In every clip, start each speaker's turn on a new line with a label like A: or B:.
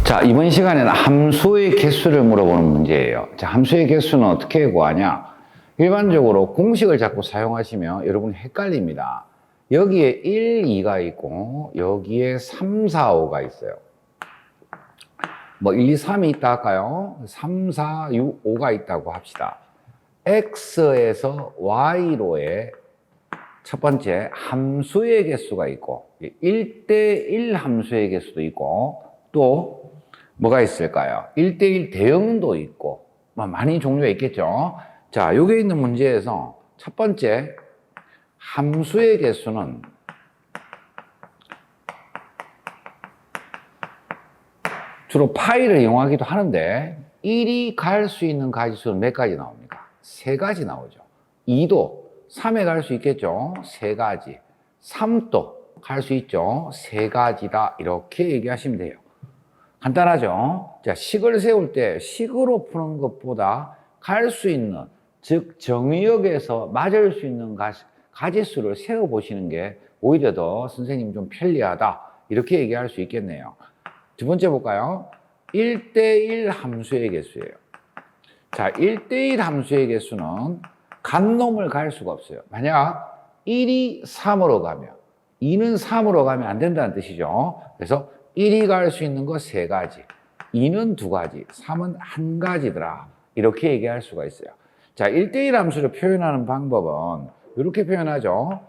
A: 자, 이번 시간에는 함수의 개수를 물어보는 문제예요. 자, 함수의 개수는 어떻게 구하냐? 일반적으로 공식을 자꾸 사용하시면 여러분 헷갈립니다. 여기에 1, 2가 있고 여기에 3, 4, 5가 있어요. 뭐 1, 2, 3이 있다 할까요? 3, 4, 6, 5가 있다고 합시다. X에서 Y로의 첫 번째 함수의 개수가 있고 1대1 함수의 개수도 있고 또 뭐가 있을까요? 1대1 대응도 있고 많이 종류가 있겠죠. 자, 여기 있는 문제에서 첫 번째 함수의 개수는 주로 파이를 이용하기도 하는데 1이 갈 수 있는 가지수는 몇 가지 나옵니까? 3가지 나오죠. 2도 3에 갈 수 있겠죠. 3가지. 3도 갈 수 있죠. 3가지다. 이렇게 얘기하시면 돼요. 간단하죠? 자, 식을 세울 때 식으로 푸는 것보다 갈 수 있는, 즉 정의역에서 맞을 수 있는 가지수를 세워보시는 게 오히려 더 선생님 좀 편리하다. 이렇게 얘기할 수 있겠네요. 두 번째 볼까요? 1대1 함수의 개수예요. 자, 1대1 함수의 개수는 간 놈을 갈 수가 없어요. 만약 1이 3으로 가면 2는 3으로 가면 안 된다는 뜻이죠. 그래서 1이 갈 수 있는 거 3가지, 2는 2가지, 3은 1가지더라. 이렇게 얘기할 수가 있어요. 자, 1대1 함수를 표현하는 방법은 이렇게 표현하죠.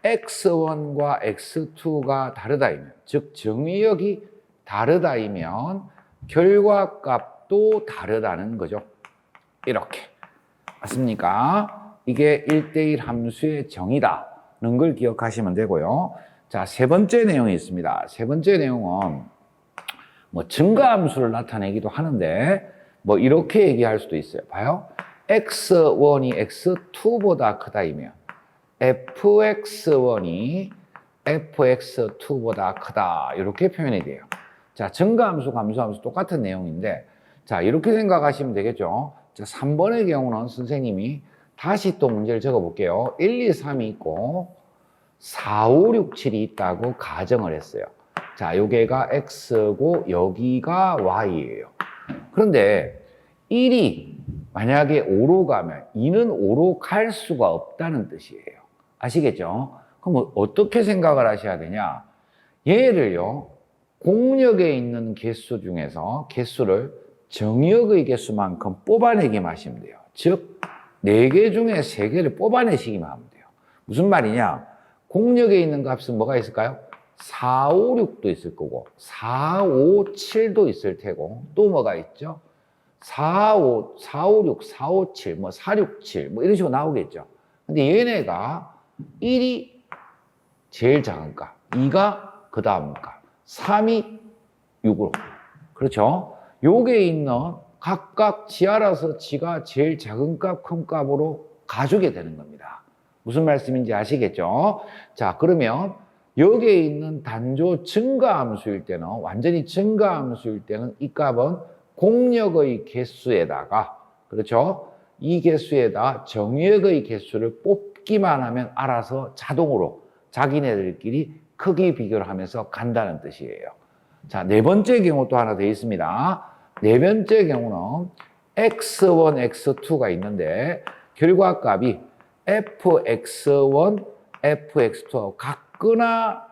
A: x1과 x2가 다르다이면, 즉 정의역이 다르다이면 결과값도 다르다는 거죠. 이렇게. 맞습니까? 이게 1대1 함수의 정의다는 걸 기억하시면 되고요. 자, 세 번째 내용이 있습니다. 세 번째 내용은 뭐 증가함수를 나타내기도 하는데 뭐 이렇게 얘기할 수도 있어요. 봐요. x1이 x2보다 크다이면 fx1이 fx2보다 크다. 이렇게 표현이 돼요. 자, 증가함수, 감소함수 똑같은 내용인데 자, 이렇게 생각하시면 되겠죠. 자, 3번의 경우는 선생님이 다시 또 문제를 적어 볼게요. 1, 2, 3이 있고 4, 5, 6, 7이 있다고 가정을 했어요. 자, 요게가 X고 여기가 Y예요. 그런데 1이 만약에 5로 가면 2는 5로 갈 수가 없다는 뜻이에요. 아시겠죠? 그럼 어떻게 생각을 하셔야 되냐? 얘를요, 공역에 있는 개수 중에서 개수를 정역의 개수만큼 뽑아내기만 하시면 돼요. 즉, 4개 중에 3개를 뽑아내시기만 하면 돼요. 무슨 말이냐? 공역에 있는 값은 뭐가 있을까요? 4, 5, 6도 있을 거고 4, 5, 7도 있을 테고 또 뭐가 있죠? 4, 5, 6, 4, 5, 7, 뭐 4, 6, 7 뭐 이런 식으로 나오겠죠. 근데 얘네가 1이 제일 작은 값, 2가 그 다음 값, 3이 6으로. 그렇죠? 요게 있는 각각 지 알아서 지가 제일 작은 값, 큰 값으로 가주게 되는 겁니다. 무슨 말씀인지 아시겠죠? 자, 그러면 여기에 있는 단조 증가함수일 때는, 완전히 증가함수일 때는 이 값은 공역의 개수에다가, 그렇죠? 이 개수에다 정역의 개수를 뽑기만 하면 알아서 자동으로 자기네들끼리 크기 비교를 하면서 간다는 뜻이에요. 자, 네 번째 경우 또 하나 더 있습니다. 네 번째 경우는 x1, x2가 있는데 결과값이 fx1, fx2하고 같거나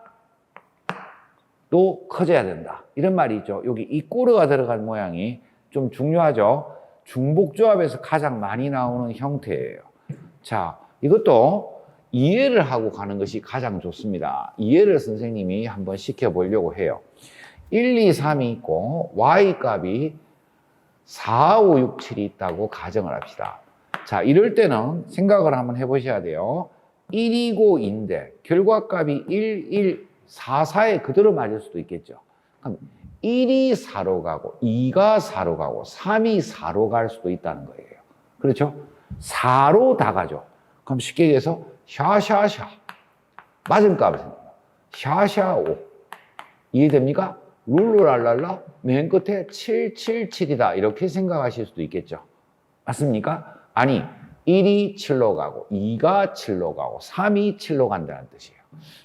A: 또 커져야 된다. 이런 말이 있죠. 여기 이꼬르가 들어간 모양이 좀 중요하죠. 중복조합에서 가장 많이 나오는 형태예요. 자, 이것도 이해를 하고 가는 것이 가장 좋습니다. 이해를 선생님이 한번 시켜보려고 해요. 1, 2, 3이 있고 y 값이 4, 5, 6, 7이 있다고 가정을 합시다. 자, 이럴 때는 생각을 한번 해보셔야 돼요. 1이고 2인데 결과값이 1, 1, 4, 4에 그대로 맞을 수도 있겠죠. 그럼 1이 4로 가고 2가 4로 가고 3이 4로 갈 수도 있다는 거예요. 그렇죠? 4로 다 가죠. 그럼 쉽게 얘기해서 샤샤샤 맞은 값은 샤샤5 이해됩니까? 룰루랄랄라 맨 끝에 777이다 이렇게 생각하실 수도 있겠죠. 맞습니까? 아니 1이 7로 가고 2가 7로 가고 3이 7로 간다는 뜻이에요.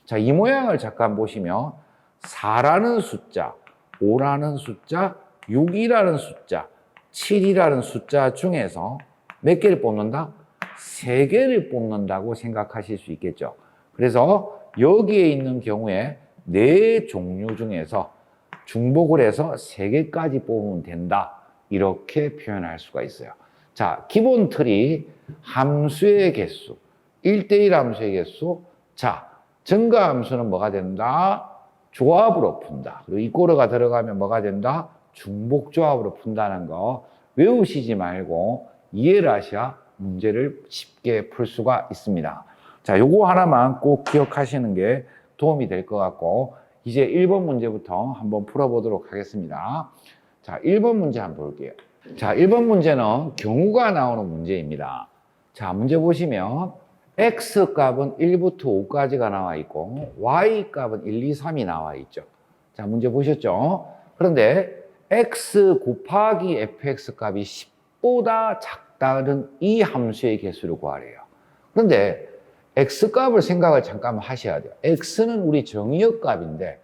A: 자, 이 모양을 잠깐 보시면 4라는 숫자, 5라는 숫자, 6이라는 숫자, 7이라는 숫자 중에서 몇 개를 뽑는다? 3개를 뽑는다고 생각하실 수 있겠죠. 그래서 여기에 있는 경우에 4종류 중에서 중복을 해서 3개까지 뽑으면 된다. 이렇게 표현할 수가 있어요. 자, 기본 틀이 함수의 개수, 1대1 함수의 개수. 자, 증가 함수는 뭐가 된다? 조합으로 푼다. 그리고 이꼬르가 들어가면 뭐가 된다? 중복 조합으로 푼다는 거 외우시지 말고 이해를 하셔야 문제를 쉽게 풀 수가 있습니다. 자, 요거 하나만 꼭 기억하시는 게 도움이 될 것 같고, 이제 1번 문제부터 한번 풀어보도록 하겠습니다. 자, 1번 문제 한번 볼게요. 자, 1번 문제는 경우가 나오는 문제입니다. 자, 문제 보시면 x 값은 1부터 5까지가 나와 있고 y 값은 1, 2, 3이 나와 있죠. 자, 문제 보셨죠? 그런데 x 곱하기 fx 값이 10보다 작다는 이 함수의 개수를 구하래요. 그런데 x 값을 생각을 잠깐 하셔야 돼요. x는 우리 정의역 값인데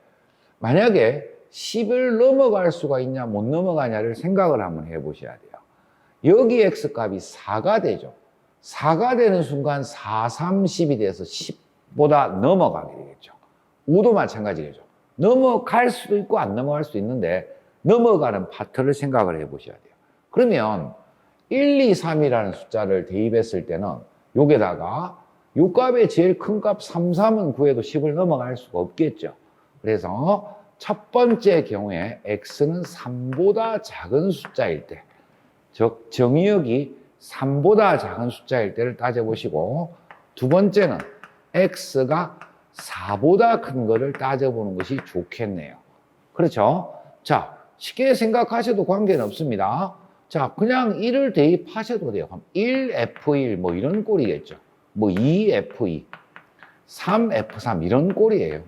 A: 만약에 10을 넘어갈 수가 있냐 못 넘어가냐를 생각을 한번 해보셔야 돼요. 여기 x 값이 4가 되죠. 4가 되는 순간 4, 3, 10이 돼서 10보다 넘어가게 되겠죠. 5도 마찬가지겠죠. 넘어갈 수도 있고 안 넘어갈 수도 있는데 넘어가는 파트를 생각을 해보셔야 돼요. 그러면 1, 2, 3이라는 숫자를 대입했을 때는 여기다가 요 값의 제일 큰 값 3, 3은 구해도 10을 넘어갈 수가 없겠죠. 그래서 첫 번째 경우에 x는 3보다 작은 숫자일 때, 즉 정의역이 3보다 작은 숫자일 때를 따져보시고, 두 번째는 x가 4보다 큰 거를 따져보는 것이 좋겠네요. 그렇죠? 자, 쉽게 생각하셔도 관계는 없습니다. 자, 그냥 1을 대입하셔도 돼요. 1F1 뭐 이런 꼴이겠죠. 뭐 2F2, 3F3 이런 꼴이에요.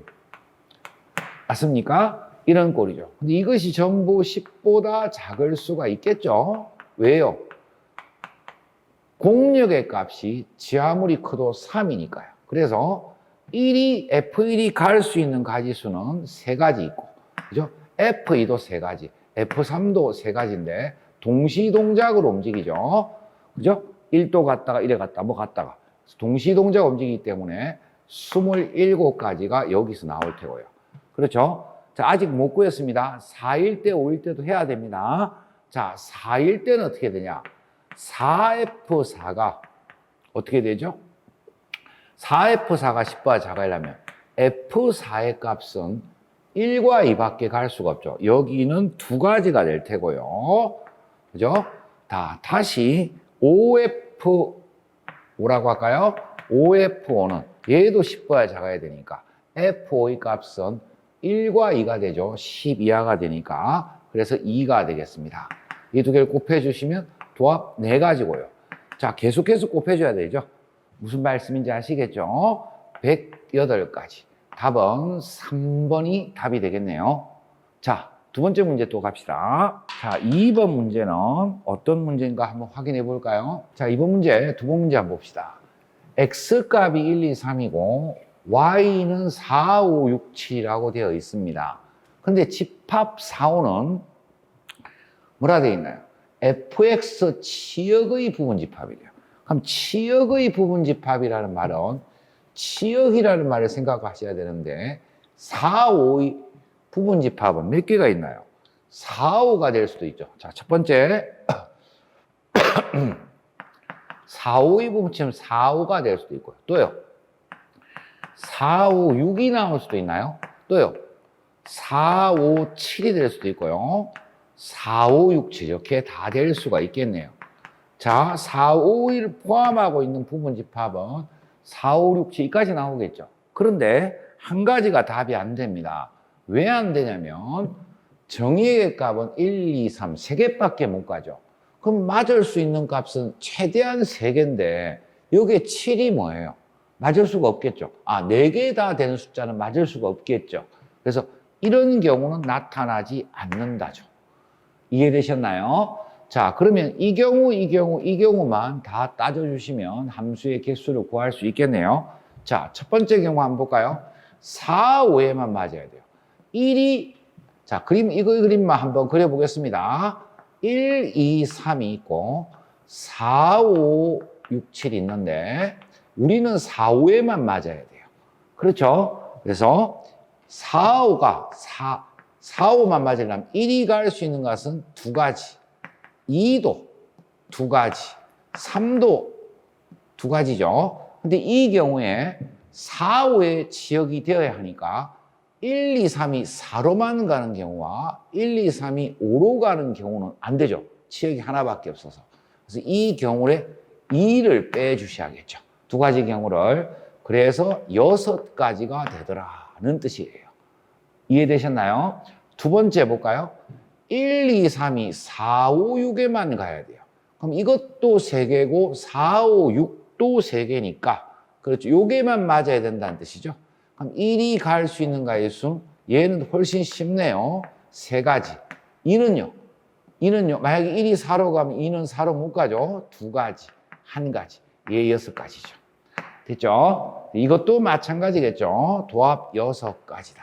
A: 맞습니까? 이런 꼴이죠. 근데 이것이 전부 10보다 작을 수가 있겠죠? 왜요? 공력의 값이 지 아무리 커도 3이니까요. 그래서 F1이 갈 수 있는 가지수는 3가지 있고, 그죠? F2도 3가지, F3도 3가지인데 동시동작으로 움직이죠. 그죠? 1도 갔다가 이래 갔다 뭐 갔다가 동시동작 움직이기 때문에 27가지가 여기서 나올 테고요. 그렇죠? 자, 아직 못 구했습니다. 4일 때, 5일 때도 해야 됩니다. 자, 4일 때는 어떻게 되냐? 4F4가 어떻게 되죠? 4F4가 10보다 작으려면 F4의 값은 1과 2밖에 갈 수가 없죠. 여기는 2가지가 될 테고요. 그죠? 다시 5F5라고 할까요? 5F5는 얘도 10보다 작아야 되니까 F5의 값은 1과 2가 되죠. 10 이하가 되니까. 그래서 2가 되겠습니다. 이 두 개를 곱해주시면 도합 4가지고요. 자, 계속해서 곱해줘야 되죠. 무슨 말씀인지 아시겠죠? 108가지. 답은 3번이 답이 되겠네요. 자, 두 번째 문제 또 갑시다. 자, 2번 문제는 어떤 문제인가 한번 확인해 볼까요? 자, 2번 문제, 두 번 문제 한번 봅시다. x값이 1, 2, 3이고 y는 4, 5, 6, 7이라고 되어 있습니다. 근데 집합 4, 5는 뭐라 되어 있나요? fx 치역의 부분집합이래요. 그럼 치역의 부분집합이라는 말은 치역이라는 말을 생각하셔야 되는데 4, 5의 부분집합은 몇 개가 있나요? 4, 5가 될 수도 있죠. 자, 첫 번째 4, 5의 부분집합은 4, 5가 될 수도 있고요. 또요. 4, 5, 6이 나올 수도 있나요? 또요. 4, 5, 7이 될 수도 있고요. 4, 5, 6, 7 이렇게 다 될 수가 있겠네요. 자, 4, 5를 포함하고 있는 부분집합은 4, 5, 6, 7까지 나오겠죠. 그런데 한 가지가 답이 안 됩니다. 왜 안 되냐면 정의의 값은 1, 2, 3, 3개밖에 못 가죠. 그럼 맞을 수 있는 값은 최대한 3개인데 여기에 7이 뭐예요? 맞을 수가 없겠죠. 4개 다 되는 숫자는 맞을 수가 없겠죠. 그래서 이런 경우는 나타나지 않는다죠. 이해되셨나요? 자, 그러면 이 경우만 다 따져주시면 함수의 개수를 구할 수 있겠네요. 자, 첫 번째 경우 한번 볼까요? 4, 5에만 맞아야 돼요. 1이 자, 이거 그림만 한번 그려보겠습니다. 1, 2, 3이 있고 4, 5, 6, 7이 있는데 우리는 4, 5에만 맞아야 돼요. 그렇죠? 그래서 4, 5만 맞으려면 1이 갈 수 있는 것은 두 가지, 2도 두 가지, 3도 두 가지죠. 근데 이 경우에 4, 5의 지역이 되어야 하니까 1, 2, 3이 4로만 가는 경우와 1, 2, 3이 5로 가는 경우는 안 되죠. 지역이 하나밖에 없어서. 그래서 이 경우에 2를 빼주셔야겠죠. 두 가지 경우를. 그래서 6가지가 되더라는 뜻이에요. 이해되셨나요? 두 번째 볼까요? 1, 2, 3이 4, 5, 6에만 가야 돼요. 그럼 이것도 3개고 4, 5, 6도 3개니까 그렇죠. 요게만 맞아야 된다는 뜻이죠. 그럼 1이 갈 수 있는 가의 수, 얘는 훨씬 쉽네요. 3가지. 2는요? 만약에 1이 4로 가면 2는 4로 못 가죠. 두 가지, 한 가지. 얘 6가지죠. 됐죠? 이것도 마찬가지겠죠. 도합 6가지다.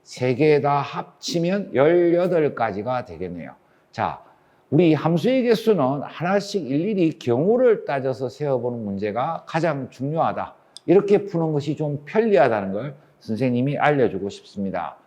A: 3개 다 합치면 18가지가 되겠네요. 자, 우리 함수의 개수는 하나씩 일일이 경우를 따져서 세워보는 문제가 가장 중요하다. 이렇게 푸는 것이 좀 편리하다는 걸 선생님이 알려주고 싶습니다.